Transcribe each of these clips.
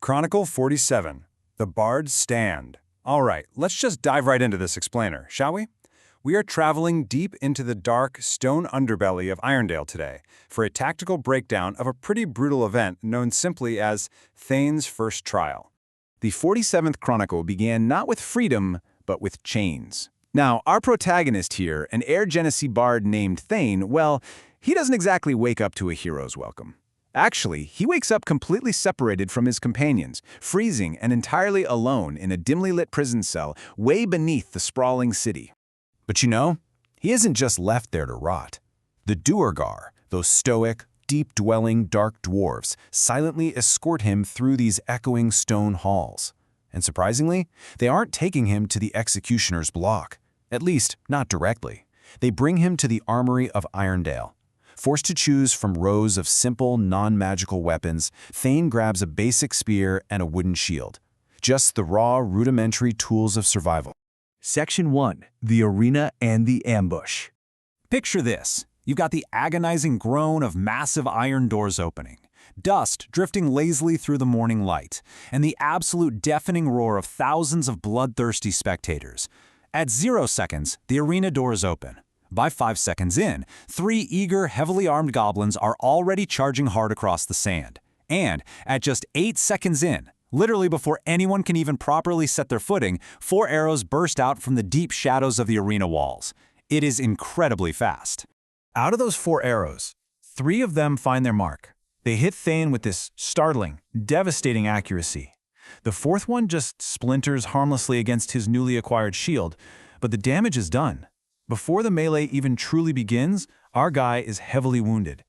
Chronicle 47, The Bards Stand. All right, let's just dive right into this explainer, shall we? We are traveling deep into the dark, stone underbelly of Irondale today for a tactical breakdown of a pretty brutal event known simply as Thain's first trial. The 47th Chronicle began not with freedom, but with chains. Now, our protagonist here, an Air Genesee bard named Thain, well, he doesn't exactly wake up to a hero's welcome. Actually, he wakes up completely separated from his companions, freezing and entirely alone in a dimly lit prison cell way beneath the sprawling city. But you know, he isn't just left there to rot. The Duergar, those stoic, deep-dwelling dark dwarves, silently escort him through these echoing stone halls. And surprisingly, they aren't taking him to the executioner's block. At least, not directly. They bring him to the armory of Irondale. Forced to choose from rows of simple, non-magical weapons, Thain grabs a basic spear and a wooden shield. Just the raw, rudimentary tools of survival. Section 1. The Arena and the Ambush. Picture this. You've got the agonizing groan of massive iron doors opening, dust drifting lazily through the morning light, and the absolute deafening roar of thousands of bloodthirsty spectators. At 0 seconds, the arena doors open. By 5 seconds in, 3 eager, heavily armed goblins are already charging hard across the sand. And at just 8 seconds in, literally before anyone can even properly set their footing, 4 arrows burst out from the deep shadows of the arena walls. It is incredibly fast. Out of those 4 arrows, 3 of them find their mark. They hit Thain with this startling, devastating accuracy. The 4th one just splinters harmlessly against his newly acquired shield, but the damage is done. Before the melee even truly begins, our guy is heavily wounded.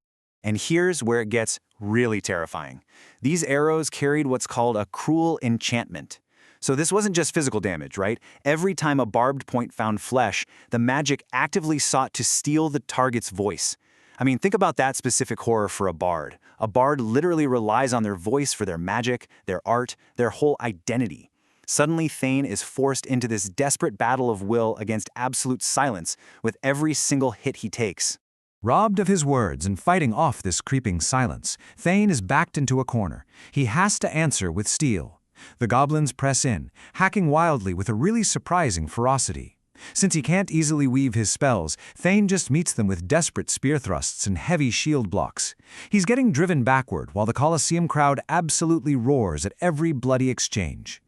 And here's where it gets really terrifying. These arrows carried what's called a cruel enchantment. So this wasn't just physical damage, right? Every time a barbed point found flesh, the magic actively sought to steal the target's voice. I mean, think about that specific horror for a bard. A bard literally relies on their voice for their magic, their art, their whole identity. Suddenly, Thain is forced into this desperate battle of will against absolute silence with every single hit he takes. Robbed of his words and fighting off this creeping silence, Thain is backed into a corner. He has to answer with steel. The goblins press in, hacking wildly with a really surprising ferocity. Since he can't easily weave his spells, Thain just meets them with desperate spear thrusts and heavy shield blocks. He's getting driven backward while the Colosseum crowd absolutely roars at every bloody exchange.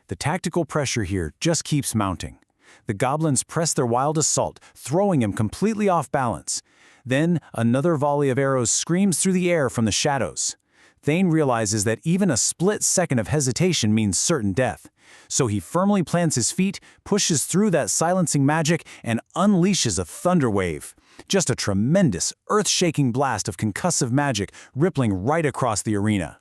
The tactical pressure here just keeps mounting. The goblins press their wild assault, throwing him completely off balance. Then, another volley of arrows screams through the air from the shadows. Thain realizes that even a split second of hesitation means certain death. So he firmly plants his feet, pushes through that silencing magic, and unleashes a thunder wave. Just a tremendous, earth-shaking blast of concussive magic rippling right across the arena.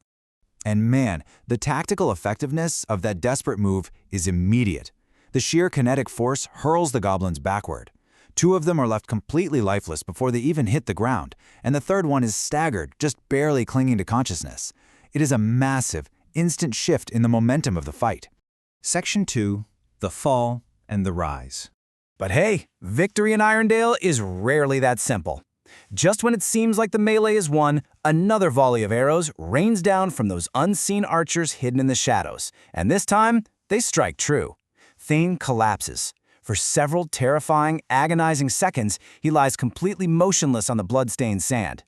And man, the tactical effectiveness of that desperate move is immediate. The sheer kinetic force hurls the goblins backward. 2 of them are left completely lifeless before they even hit the ground, and the 3rd one is staggered, just barely clinging to consciousness. It is a massive, instant shift in the momentum of the fight. Section 2. The Fall and the Rise. But hey, victory in Irondale is rarely that simple. Just when it seems like the melee is won, another volley of arrows rains down from those unseen archers hidden in the shadows, and this time, they strike true. Thain collapses. For several terrifying, agonizing seconds, he lies completely motionless on the blood-stained sand.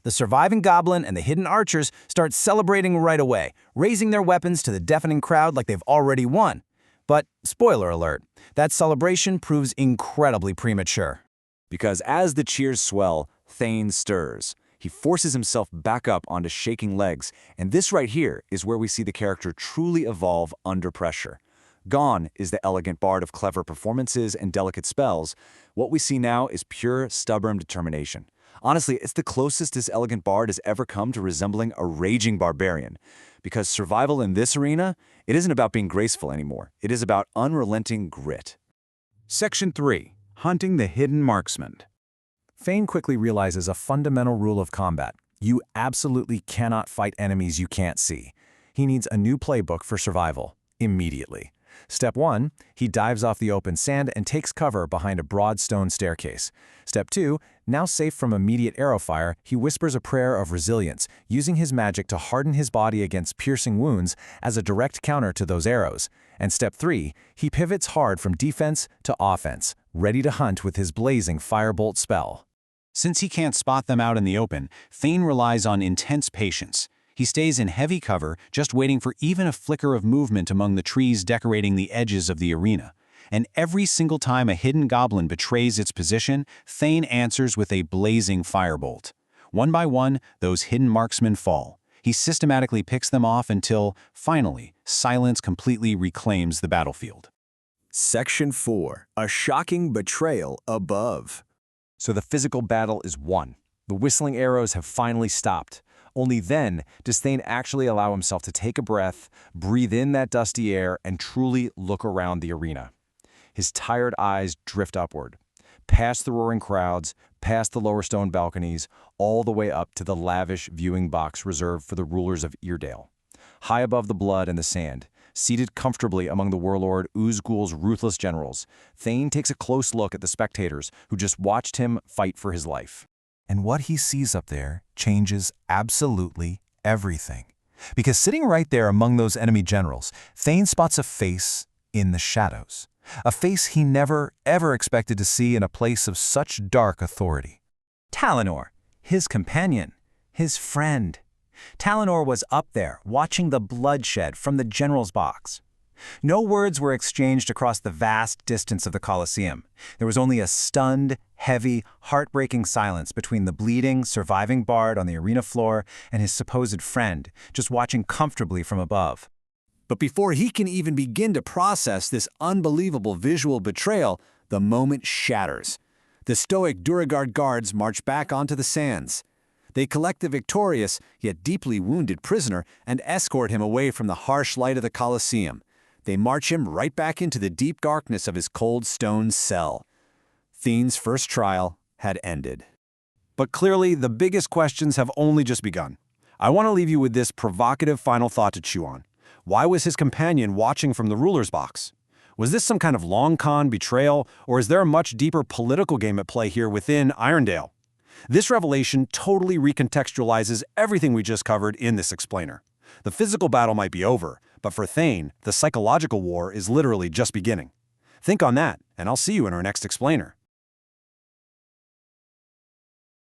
The surviving goblin and the hidden archers start celebrating right away, raising their weapons to the deafening crowd like they've already won. But, spoiler alert, that celebration proves incredibly premature. Because as the cheers swell, Thain stirs. He forces himself back up onto shaking legs, and this right here is where we see the character truly evolve under pressure. Gone is the elegant bard of clever performances and delicate spells. What we see now is pure, stubborn determination. Honestly, it's the closest this elegant bard has ever come to resembling a raging barbarian. Because survival in this arena, it isn't about being graceful anymore. It is about unrelenting grit. Section 3. Hunting the Hidden Marksman. Thain quickly realizes a fundamental rule of combat. You absolutely cannot fight enemies you can't see. He needs a new playbook for survival, immediately. Step 1, he dives off the open sand and takes cover behind a broad stone staircase. Step 2, now safe from immediate arrow fire, he whispers a prayer of resilience, using his magic to harden his body against piercing wounds as a direct counter to those arrows. And Step 3, he pivots hard from defense to offense, ready to hunt with his blazing firebolt spell. Since he can't spot them out in the open, Thain relies on intense patience. He stays in heavy cover, just waiting for even a flicker of movement among the trees decorating the edges of the arena. And every single time a hidden goblin betrays its position, Thain answers with a blazing firebolt. One by one, those hidden marksmen fall. He systematically picks them off until, finally, silence completely reclaims the battlefield. Section 4. A shocking betrayal above. So the physical battle is won. The whistling arrows have finally stopped. Only then does Thain actually allow himself to take a breath, breathe in that dusty air, and truly look around the arena. His tired eyes drift upward, past the roaring crowds, past the lower stone balconies, all the way up to the lavish viewing box reserved for the rulers of Eardale. High above the blood and the sand, seated comfortably among the warlord Uzgul's ruthless generals, Thain takes a close look at the spectators who just watched him fight for his life. And what he sees up there changes absolutely everything. Because sitting right there among those enemy generals, Thain spots a face in the shadows. A face he never, ever expected to see in a place of such dark authority. Talinor, his companion, his friend. Talinor was up there, watching the bloodshed from the general's box. No words were exchanged across the vast distance of the Colosseum. There was only a stunned, heavy, heartbreaking silence between the bleeding, surviving bard on the arena floor and his supposed friend, just watching comfortably from above. But before he can even begin to process this unbelievable visual betrayal, the moment shatters. The stoic Durogard guards march back onto the sands. They collect the victorious, yet deeply wounded prisoner and escort him away from the harsh light of the Colosseum. They march him right back into the deep darkness of his cold stone cell. Thain's first trial had ended. But clearly, the biggest questions have only just begun. I want to leave you with this provocative final thought to chew on. Why was his companion watching from the ruler's box? Was this some kind of long con betrayal, or is there a much deeper political game at play here within Irondale? This revelation totally recontextualizes everything we just covered in this explainer. The physical battle might be over, but for Thain, the psychological war is literally just beginning. Think on that, and I'll see you in our next explainer.